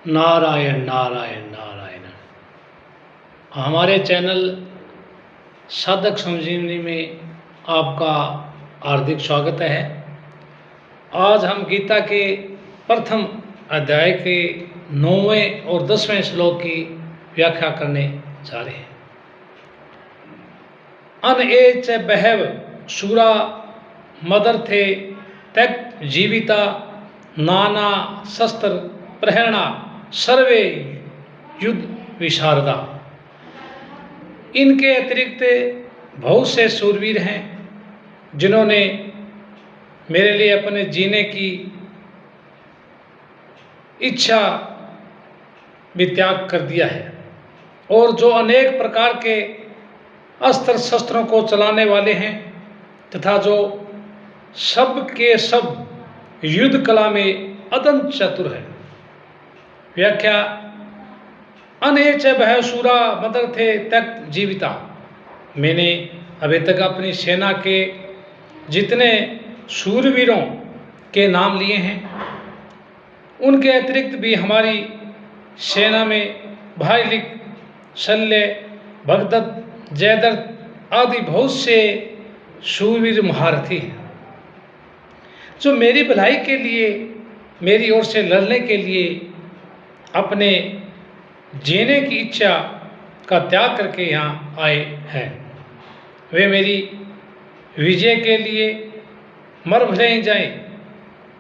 नारायण नारायण नारायण। हमारे चैनल साधक संजीवनी में आपका हार्दिक स्वागत है। आज हम गीता के प्रथम अध्याय के 9वें और 10वें श्लोक की व्याख्या करने जा रहे हैं। अन एच बहव शूरा मदर्थे त्यक्त जीविता नाना शस्त्र प्रेरणा सर्वे युद्ध विशारदा। इनके अतिरिक्त बहुत से शूरवीर हैं जिन्होंने मेरे लिए अपने जीने की इच्छा भी त्याग कर दिया है और जो अनेक प्रकार के अस्त्र शस्त्रों को चलाने वाले हैं तथा जो सब के सब युद्ध कला में अत्यंत चतुर है। व्याख्या अनेच भय शूरा मदर थे त्यक्त जीविता। मैंने अभी तक अपनी सेना के जितने शूरवीरों के नाम लिए हैं उनके अतिरिक्त भी हमारी सेना में भाई लिक, शल्य, भगदत्त, जयद्रथ आदि बहुत से शूरवीर महारथी हैं जो मेरी भलाई के लिए, मेरी ओर से लड़ने के लिए अपने जीने की इच्छा का त्याग करके यहाँ आए हैं। वे मेरी विजय के लिए मर भले ही जाएं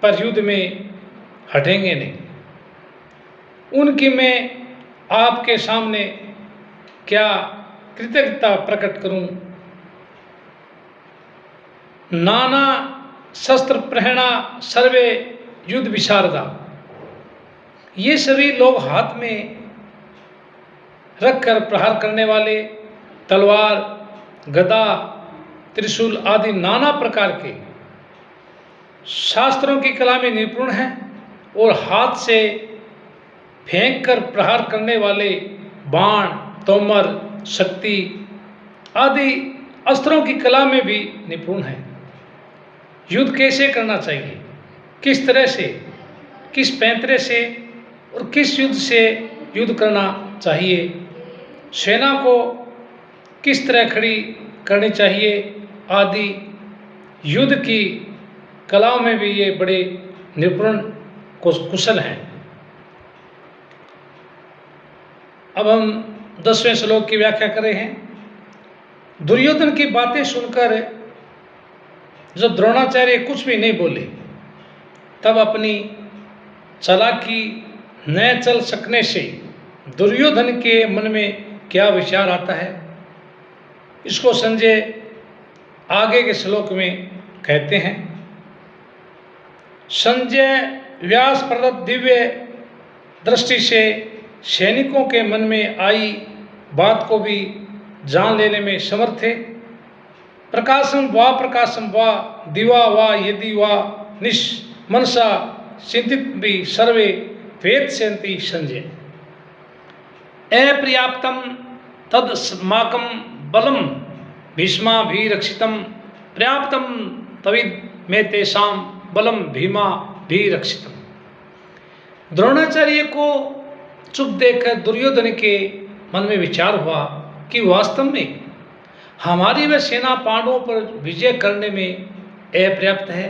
पर युद्ध में हटेंगे नहीं। उनकी मैं आपके सामने क्या कृतज्ञता प्रकट करूं। नाना शस्त्र प्रेरणा सर्वे युद्ध विशारदा। ये सभी लोग हाथ में रखकर प्रहार करने वाले तलवार, गदा, त्रिशूल आदि नाना प्रकार के शास्त्रों की कला में निपुण हैं और हाथ से फेंक कर प्रहार करने वाले बाण, तोमर, शक्ति आदि अस्त्रों की कला में भी निपुण हैं। युद्ध कैसे करना चाहिए, किस तरह से, किस पैंतरे से और किस युद्ध से युद्ध करना चाहिए, सेना को किस तरह खड़ी करनी चाहिए आदि युद्ध की कलाओं में भी ये बड़े निपुण कुशल हैं। अब हम 10वें श्लोक की व्याख्या कर रहे हैं। दुर्योधन की बातें सुनकर जब द्रोणाचार्य कुछ भी नहीं बोले तब अपनी चालाकी न चल सकने से दुर्योधन के मन में क्या विचार आता है, इसको संजय आगे के श्लोक में कहते हैं। संजय व्यास प्रदत्त दिव्य दृष्टि से सैनिकों के मन में आई बात को भी जान लेने में समर्थ थे। प्रकाशम वा दिवा वा यदि वा निश मनसा चिंतित भी सर्वे वेद सेंति संजय। अपर्याप्तम तदस्माकं बलम भीष्मा भी रक्षितम पर्याप्तम तविद में तेषां बलम भीमा भी रक्षितम। द्रोणाचार्य को चुप देखकर दुर्योधन के मन में विचार हुआ कि वास्तव में हमारी वह सेना पांडवों पर विजय करने में अपर्याप्त है,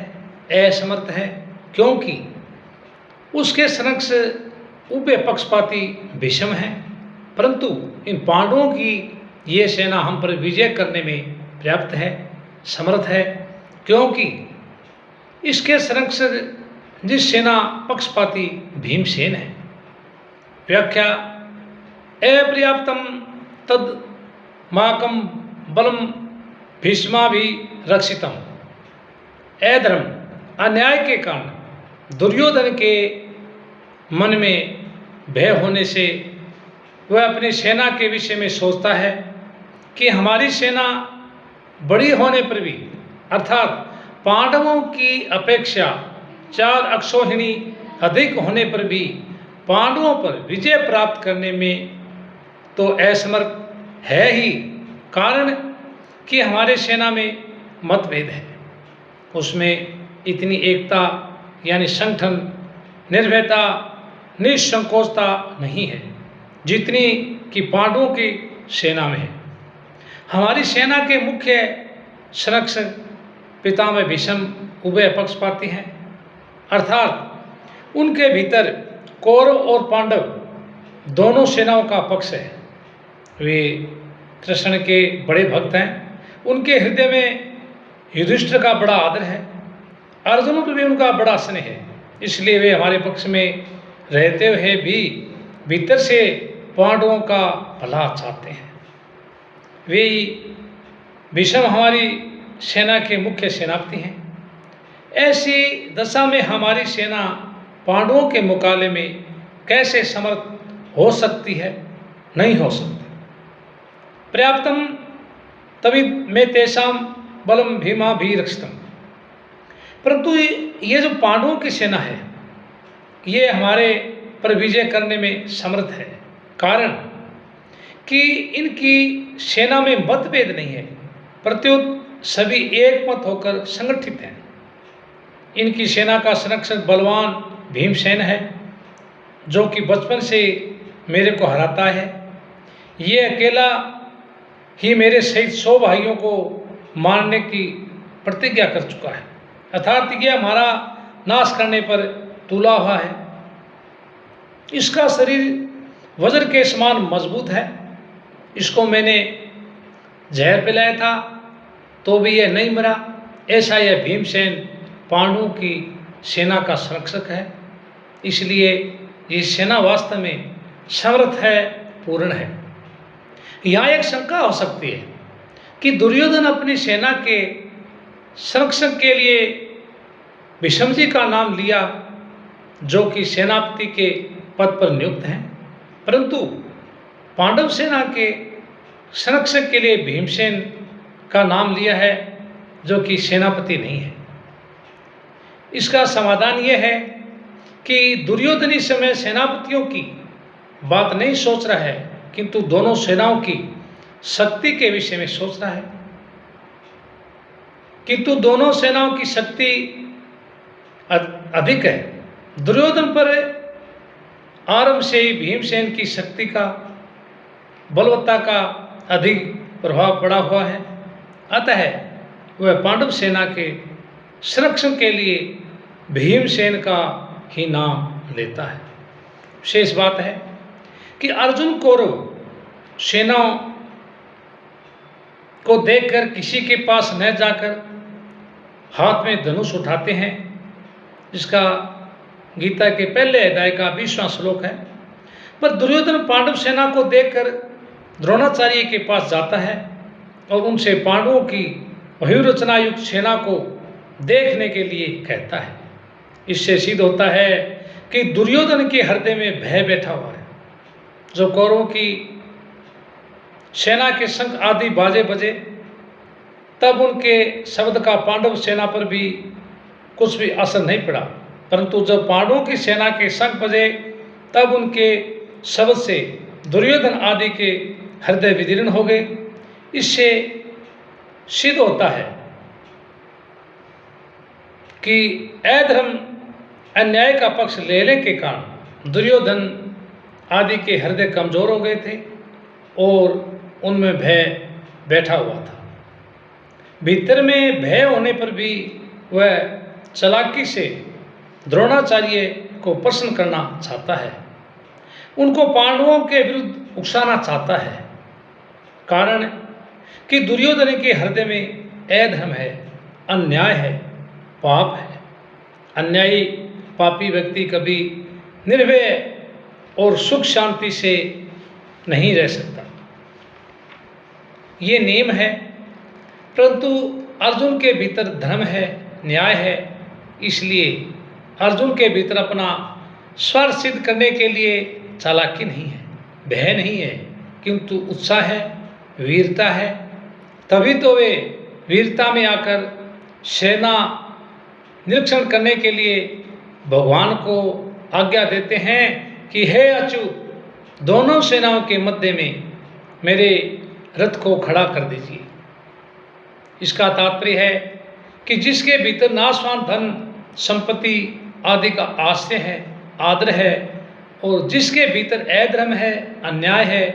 असमर्थ है, क्योंकि उसके समक्ष उभय पक्षपाती भीष्म हैं, परंतु इन पांडवों की ये सेना हम पर विजय करने में पर्याप्त है, समर्थ है, क्योंकि इसके समक्ष जिस सेना पक्षपाती भीमसेन है। व्याख्या अपर्याप्तम तद माकम बलम भीष्मा भी रक्षितम। अधर्म, अन्याय के कारण दुर्योधन के मन में भय होने से वह अपनी सेना के विषय में सोचता है कि हमारी सेना बड़ी होने पर भी, अर्थात पांडवों की अपेक्षा 4 अक्षौहिणी अधिक होने पर भी पांडवों पर विजय प्राप्त करने में तो असमर्थ है ही, कारण कि हमारे सेना में मतभेद है, उसमें इतनी एकता यानी संगठन, निर्भयता, निसंकोचता नहीं है जितनी कि पांडवों की सेना में है। हमारी सेना के मुख्य संरक्षक पितामह भीष्म उभय पक्षपाती हैं, अर्थात उनके भीतर कौरव और पांडव दोनों सेनाओं का पक्ष है। वे कृष्ण के बड़े भक्त हैं, उनके हृदय में युधिष्ठिर का बड़ा आदर है, अर्जुन पर भी उनका बड़ा स्नेह है, इसलिए वे हमारे पक्ष में रहते हुए भी भीतर से पांडवों का भला चाहते हैं। वे भीष्म हमारी सेना के मुख्य सेनापति हैं। ऐसी दशा में हमारी सेना पांडवों के मुकाबले में कैसे समर्थ हो सकती है? नहीं हो सकती। पर्याप्तम तभी में तेषाम बलम भीमा भी रक्षितम। परंतु ये जो पांडवों की सेना है ये हमारे पर विजय करने में समर्थ है, कारण कि इनकी सेना में मतभेद नहीं है, प्रत्युत सभी एक मत होकर संगठित हैं। इनकी सेना का संरक्षक बलवान भीमसेन है, जो कि बचपन से मेरे को हराता है। ये अकेला ही मेरे सहित 100 भाइयों को मारने की प्रतिज्ञा कर चुका है, अर्थात ये हमारा नाश करने पर तुला हुआ है। इसका शरीर वज्र के समान मजबूत है, इसको मैंने जहर पिलाया था तो भी यह नहीं मरा। ऐसा यह भीमसेन पांडवों की सेना का संरक्षक है, इसलिए ये सेना वास्तव में समर्थ है, पूर्ण है। यहाँ एक शंका हो सकती है कि दुर्योधन अपनी सेना के संरक्षक के लिए भीष्म जी का नाम लिया, जो कि सेनापति के पद पर नियुक्त हैं, परंतु पांडव सेना के संरक्षक के लिए भीमसेन का नाम लिया है, जो कि सेनापति नहीं है। इसका समाधान यह है कि दुर्योधन इस समय सेनापतियों की बात नहीं सोच रहा है, किंतु दोनों सेनाओं की शक्ति के विषय में सोच रहा है। किंतु दोनों सेनाओं की शक्ति अधिक है। दुर्योधन पर आरंभ से ही भीमसेन की शक्ति का, बलवत्ता का अधिक प्रभाव पड़ा हुआ है, अतः वह पांडव सेना के संरक्षण के लिए भीमसेन का ही नाम लेता है। शेष बात है कि अर्जुन कौरव सेनाओं को देखकर किसी के पास न जाकर हाथ में धनुष उठाते हैं, जिसका गीता के पहले अध्याय का 20वां श्लोक है। पर दुर्योधन पांडव सेना को देखकर द्रोणाचार्य के पास जाता है और उनसे पांडवों की व्यूहरचना युक्त सेना को देखने के लिए कहता है। इससे सिद्ध होता है कि दुर्योधन के हृदय में भय बैठा हुआ है। जो कौरवों की सेना के शंख आदि बाजे बजे, तब उनके शब्द का पांडव सेना पर भी कुछ भी असर नहीं पड़ा, परंतु जब पांडवों की सेना के शंख बजे तब उनके शब्द से दुर्योधन आदि के हृदय विदीर्ण हो गए। इससे सिद्ध होता है कि अधर्म अन्याय का पक्ष लेने के कारण दुर्योधन आदि के हृदय कमजोर हो गए थे और उनमें भय बैठा हुआ था। भीतर में भय होने पर भी वह चालाकी से द्रोणाचार्य को प्रसन्न करना चाहता है, उनको पांडवों के विरुद्ध उकसाना चाहता है, कारण कि दुर्योधन के हृदय में अधर्म है, अन्याय है, पाप है। अन्यायी पापी व्यक्ति कभी निर्भय और सुख शांति से नहीं रह सकता, ये नियम है। परंतु अर्जुन के भीतर धर्म है, न्याय है, इसलिए अर्जुन के भीतर अपना स्वर सिद्ध करने के लिए चालाकी नहीं है, भय नहीं है, किंतु उत्साह है, वीरता है। तभी तो वे वीरता में आकर सेना निरीक्षण करने के लिए भगवान को आज्ञा देते हैं कि हे अच्युत, दोनों सेनाओं के मध्य में मेरे रथ को खड़ा कर दीजिए। इसका तात्पर्य है कि जिसके भीतर नाशवान धन संपत्ति आदि का आश्रय है, आदर है, और जिसके भीतर अधर्म है, अन्याय है,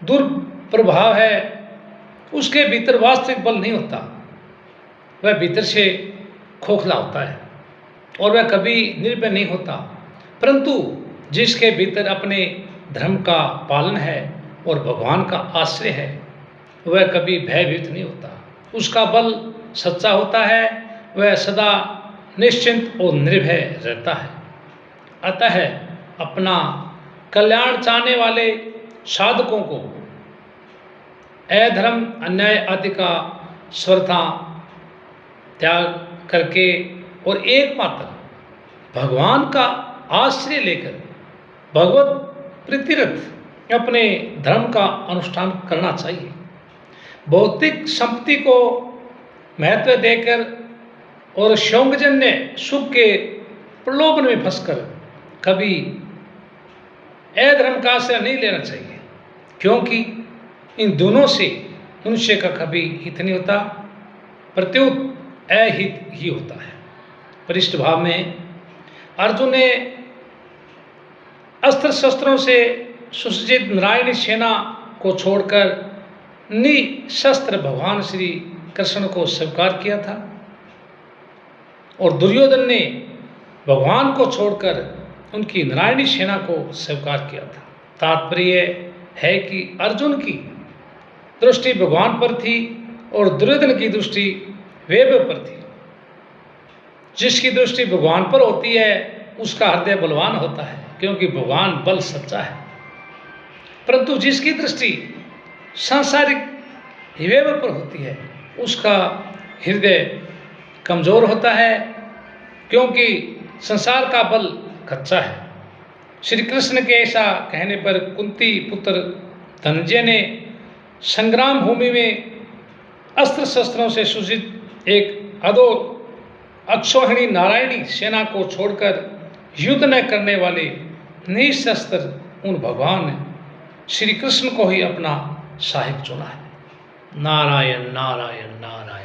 दुर्प्रभाव है, उसके भीतर वास्तविक बल नहीं होता। वह भीतर से खोखला होता है और वह कभी निर्भय नहीं होता। परंतु जिसके भीतर अपने धर्म का पालन है और भगवान का आश्रय है, वह कभी भयभीत नहीं होता। उसका बल सच्चा होता है, वह सदा निश्चिंत और निर्भय रहता है। अतः अपना कल्याण चाहने वाले साधकों को अधर्म, अन्याय आदि का सर्वथा त्याग करके और एकमात्र भगवान का आश्रय लेकर भगवत प्रीतिरत अपने धर्म का अनुष्ठान करना चाहिए। भौतिक संपत्ति को महत्व देकर और शौकजन्य सुख के प्रलोभन में फंसकर कभी अधर्म का आश्रय नहीं लेना चाहिए, क्योंकि इन दोनों से मनुष्य का कभी हित नहीं होता, प्रत्युत अहित ही होता है। पृष्ठ भाव में अर्जुन ने अस्त्र शस्त्रों से सुसज्जित नारायणी सेना को छोड़कर निशस्त्र भगवान श्री कृष्ण को स्वीकार किया था और दुर्योधन ने भगवान को छोड़कर उनकी नारायणी सेना को स्वीकार किया था। तात्पर्य है कि अर्जुन की दृष्टि भगवान पर थी और दुर्योधन की दृष्टि वेद पर थी। जिसकी दृष्टि भगवान पर होती है उसका हृदय बलवान होता है, क्योंकि भगवान बल सच्चा है। परंतु जिसकी दृष्टि सांसारिक वेद पर होती है उसका हृदय कमजोर होता है, क्योंकि संसार का बल कच्चा है। श्री कृष्ण के ऐसा कहने पर कुंती पुत्र धनंजय ने संग्राम भूमि में अस्त्र शस्त्रों से सुसज्जित एक अक्षौहिणी नारायणी सेना को छोड़कर युद्ध न करने वाले निशस्त्र उन भगवान श्री कृष्ण को ही अपना साहिब चुना है। नारायण नारायण नारायण।